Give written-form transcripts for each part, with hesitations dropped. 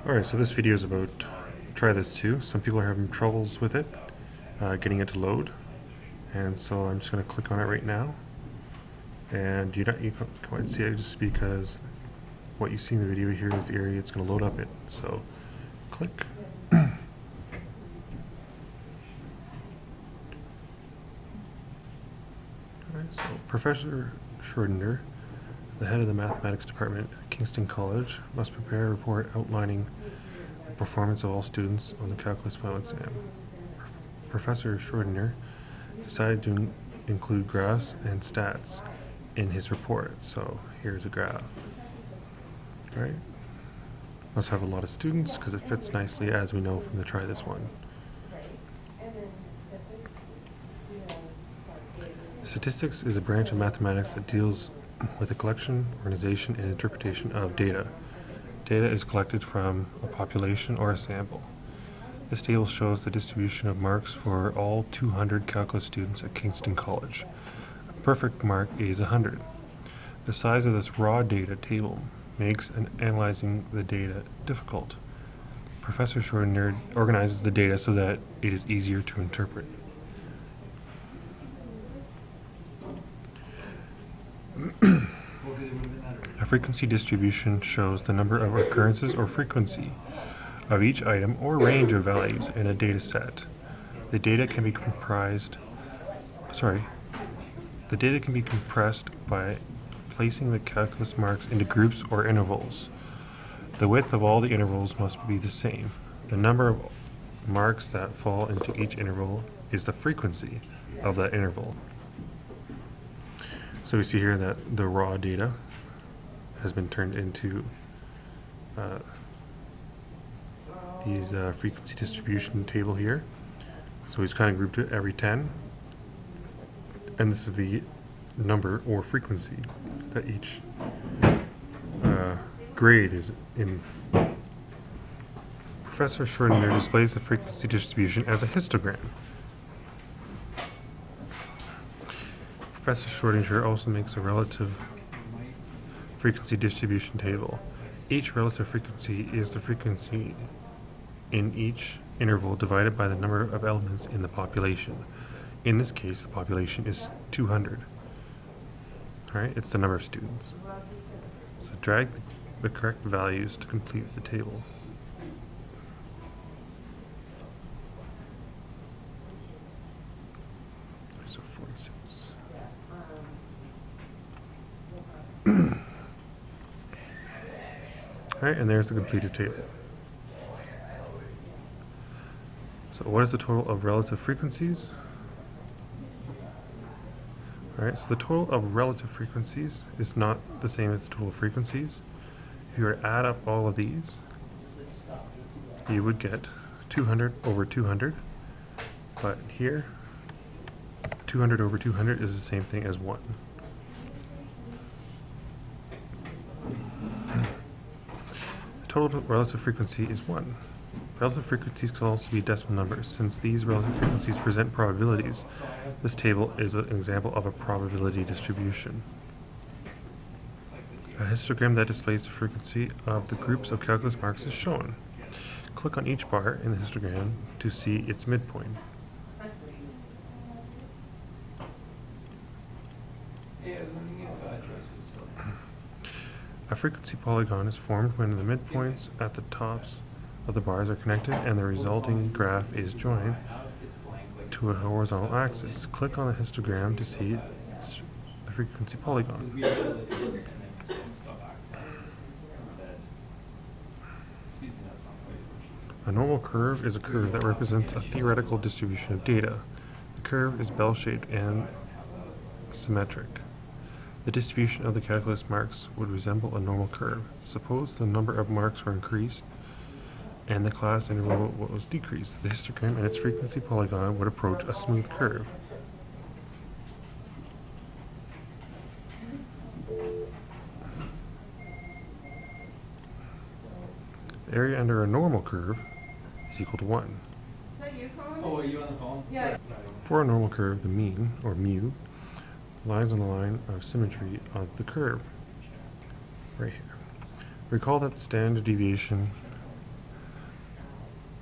Alright, so this video is about TryThis2. Some people are having troubles with it, getting it to load. And so I'm just going to click on it right now. And you can't quite see it just because what you see in the video here is the area it's going to load up in. So click. Alright, so Professor Schroeder, the head of the mathematics department at Kingston College, must prepare a report outlining the performance of all students on the calculus final exam. Professor Schroeder decided to include graphs and stats in his report. So here's a graph. Right? Must have a lot of students because it fits nicely, as we know from the TryThis1. Statistics is a branch of mathematics that deals with the collection, organization, and interpretation of data. Data is collected from a population or a sample. This table shows the distribution of marks for all 200 calculus students at Kingston College. A perfect mark is 100. The size of this raw data table makes analyzing the data difficult. Professor Schroeder organizes the data so that it is easier to interpret. A frequency distribution shows the number of occurrences or frequency of each item or range of values in a data set. The data can be compressed by placing the calculus marks into groups or intervals. The width of all the intervals must be the same. The number of marks that fall into each interval is the frequency of that interval. So we see here that the raw data has been turned into these frequency distribution table here. So he's kind of grouped it every 10, and this is the number or frequency that each grade is in. Professor Schroeder displays the frequency distribution as a histogram. Professor Schroeder also makes a relative frequency distribution table. Each relative frequency is the frequency in each interval divided by the number of elements in the population. In this case, the population is 200. Alright, it's the number of students. So drag the correct values to complete the table. So 46. Alright, and there's the completed table. So what is the total of relative frequencies? Alright, so the total of relative frequencies is not the same as the total of frequencies. If you were to add up all of these, you would get 200 over 200. But here, 200 over 200 is the same thing as 1. Total relative frequency is 1. Relative frequencies can also be decimal numbers. Since these relative frequencies present probabilities, this table is an example of a probability distribution. A histogram that displays the frequency of the groups of calculus marks is shown. Click on each bar in the histogram to see its midpoint. A frequency polygon is formed when the midpoints at the tops of the bars are connected and the resulting graph is joined to a horizontal axis. Click on the histogram to see the frequency polygon. A normal curve is a curve that represents a theoretical distribution of data. The curve is bell-shaped and symmetric. The distribution of the calculus marks would resemble a normal curve. Suppose the number of marks were increased and the class interval was decreased. The histogram and its frequency polygon would approach a smooth curve. The area under a normal curve is equal to 1. Is that you calling? Oh, are you on the phone? Yeah. For a normal curve, the mean, or mu, lies on the line of symmetry of the curve, right here. Recall that the standard deviation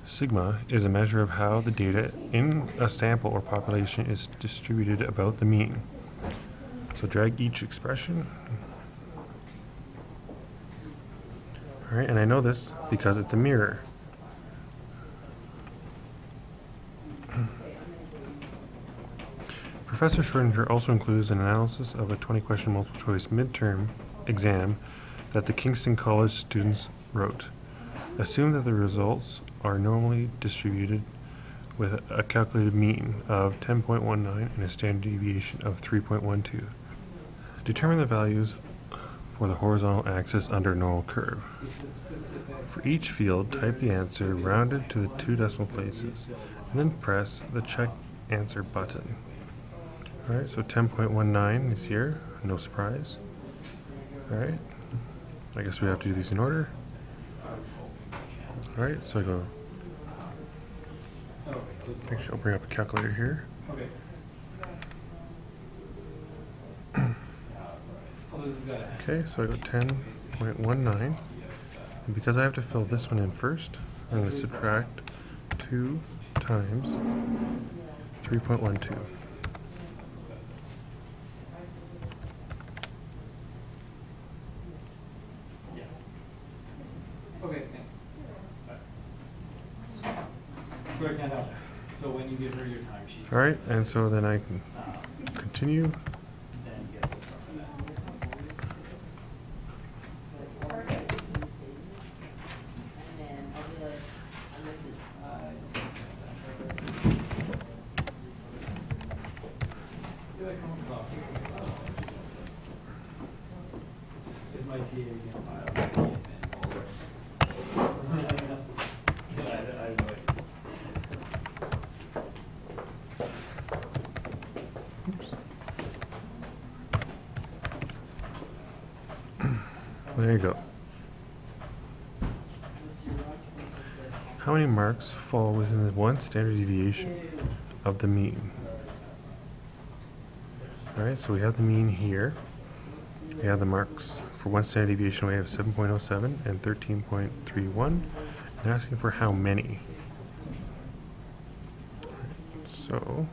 Sigma is a measure of how the data in a sample or population is distributed about the mean. So drag each expression. All right, and I know this because it's a mirror. Professor Schrodinger also includes an analysis of a 20-question multiple-choice midterm exam that the Kingston College students wrote. Assume that the results are normally distributed with a calculated mean of 10.19 and a standard deviation of 3.12. Determine the values for the horizontal axis under a normal curve. For each field, type the answer rounded to the 2 decimal places, and then press the check answer button. Alright, so 10.19 is here, no surprise. Alright, I guess we have to do these in order. Alright, so I go, actually I'll bring up a calculator here. Okay, so I got 10.19, and because I have to fill this one in first, I'm going to subtract 2 times 3.12. Okay, thanks. So when you give her your timesheet. All right, and so then I can continue. There you go. How many marks fall within the 1 standard deviation of the mean? Alright, so we have the mean here. We have the marks for 1 standard deviation. We have 7.07 and 13.31. They're asking for how many. So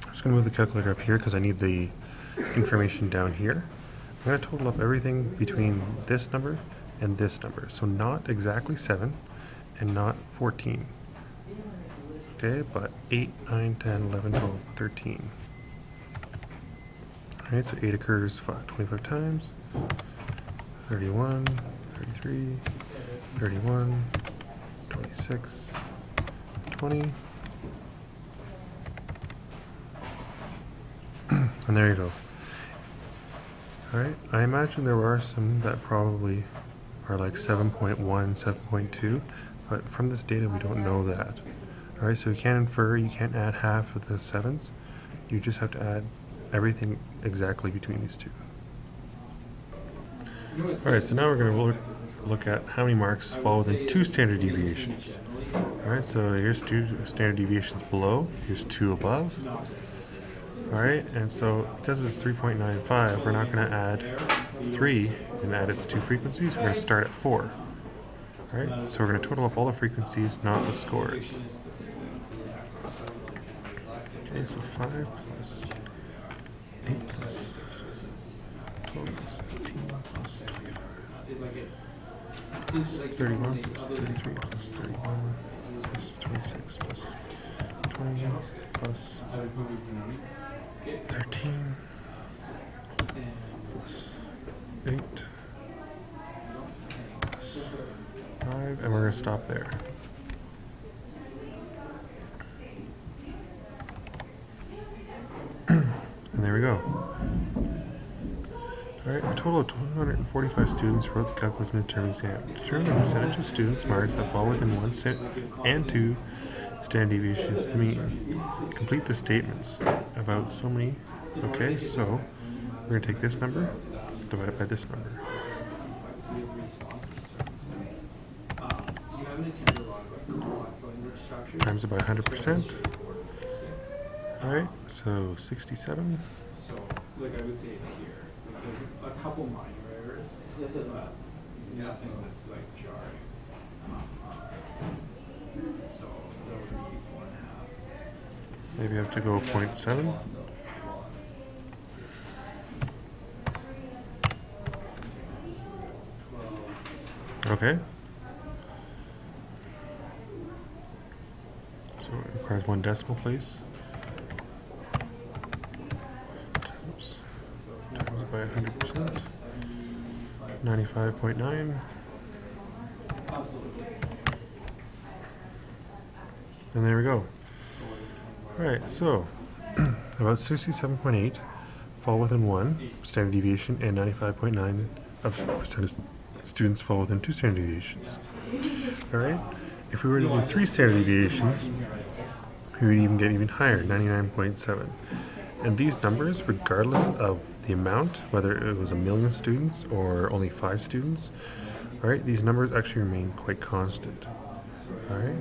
I'm just going to move the calculator up here because I need the information down here. I'm going to total up everything between this number and this number. So not exactly 7 and not 14. Okay, but 8, 9, 10, 11, 12, 13. Alright, so 8 occurs 25 times. 31, 33, 31, 26, 20. And there you go. Alright, I imagine there are some that probably are like 7.1, 7.2, but from this data we don't know that. Alright, so you can't infer, you can't add half of the 7s, you just have to add everything exactly between these two. Alright, so now we're going to look at how many marks fall within 2 standard deviations. Alright, so here's 2 standard deviations below, here's 2 above. Alright, and so because it's 3.95, we're not going to add 3 and add its 2 frequencies, we're going to start at 4. Alright, so we're going to total up all the frequencies, not the scores. Okay, so 5 plus 8 plus 12 plus 18 plus 25 plus 31 plus 33 plus 31 plus 26 plus 20 plus 13 plus 8 plus 5, and we're going to stop there. And there we go. Alright, a total of 245 students wrote the calculus midterm exam. Determine the percentage of students' marks that fall within 1 and 2 standard deviations of the mean. Complete the statements about so many. Okay, so we're going to take this number, divide it by this number. Times it by 100%. Alright, so 67. So, like I would say it's here. Like a couple minor errors. but nothing that's like jarring. So that would be 4.5. Maybe I have to go 0.7. Okay. So it requires 1 decimal place. Times by 100%. 95.9. And there we go. Alright, so about 67.8 fall within 1 standard deviation, and 95.9 of percent of students fall within 2 standard deviations. Alright, if we were to do 3 standard deviations, we would even get even higher, 99.7. And these numbers, regardless of the amount, whether it was 1 million students or only 5 students, alright, these numbers actually remain quite constant. Alright,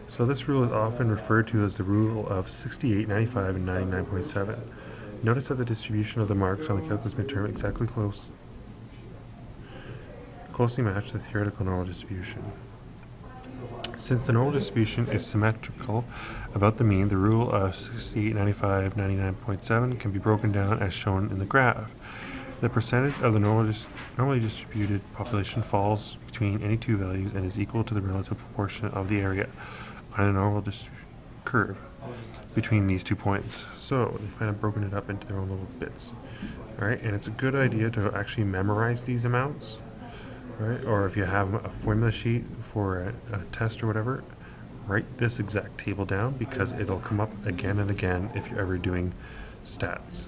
so this rule is often referred to as the rule of 68, 95, and 99.7. Notice that the distribution of the marks on the calculus midterm exactly closely match the theoretical normal distribution. Since the normal distribution is symmetrical about the mean, the rule of 68, 95, 99.7 can be broken down as shown in the graph. The percentage of the normally distributed population falls between any 2 values and is equal to the relative proportion of the area on a normal curve between these 2 points. So they've kind of broken it up into their own little bits. Alright, and it's a good idea to actually memorize these amounts. Right? Or if you have a formula sheet for a test or whatever, write this exact table down, because it'll come up again and again if you're ever doing stats.